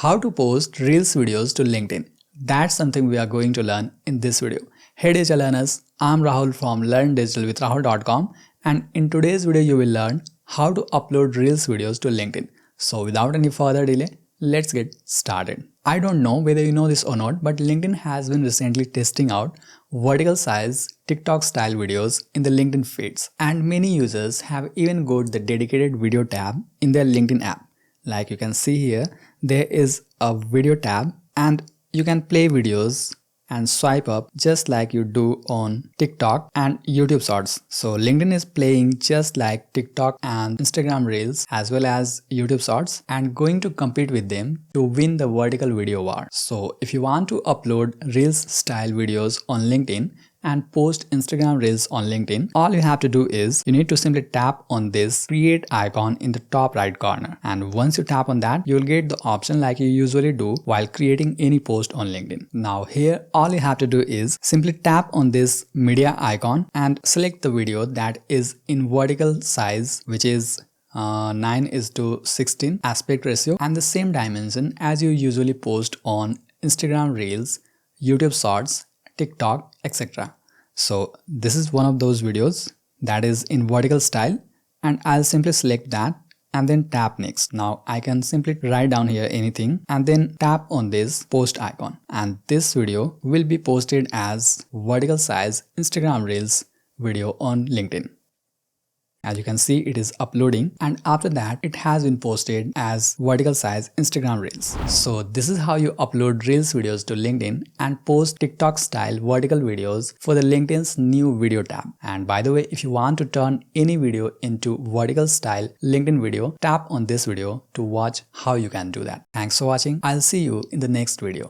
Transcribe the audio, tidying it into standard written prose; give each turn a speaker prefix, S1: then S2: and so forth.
S1: How to post Reels videos to LinkedIn. That's something we are going to learn in this video. Hey digital learners, I'm Rahul from LearnDigitalWithRahul.com, and in today's video you will learn how to upload Reels videos to LinkedIn. So without any further delay, let's get started. I don't know whether you know this or not, but LinkedIn has been recently testing out vertical size TikTok style videos in the LinkedIn feeds, and many users have even got the dedicated video tab in their LinkedIn app. Like you can see here, there is a video tab and you can play videos and swipe up just like you do on TikTok and YouTube Shorts. So LinkedIn is playing just like TikTok and Instagram Reels as well as YouTube Shorts and going to compete with them to win the vertical video war. So if you want to upload Reels style videos on LinkedIn and post Instagram Reels on LinkedIn, all you have to do is you need to simply tap on this create icon in the top right corner, and once you tap on that, you will get the option like you usually do while creating any post on LinkedIn. Now here all you have to do is simply tap on this media icon and select the video that is in vertical size, which is 9:16 aspect ratio and the same dimension as you usually post on Instagram Reels, YouTube Shorts, TikTok, etc. So this is one of those videos that is in vertical style, and I'll simply select that and then tap next. Now I can simply write down here anything and then tap on this post icon, and this video will be posted as vertical size Instagram Reels video on LinkedIn. As you can see, it is uploading, and after that it has been posted as vertical size Instagram Reels. So this is how you upload Reels videos to LinkedIn and post TikTok style vertical videos for the LinkedIn's new video tab. And by the way, if you want to turn any video into vertical style LinkedIn video, tap on this video to watch how you can do that. Thanks for watching. I'll see you in the next video.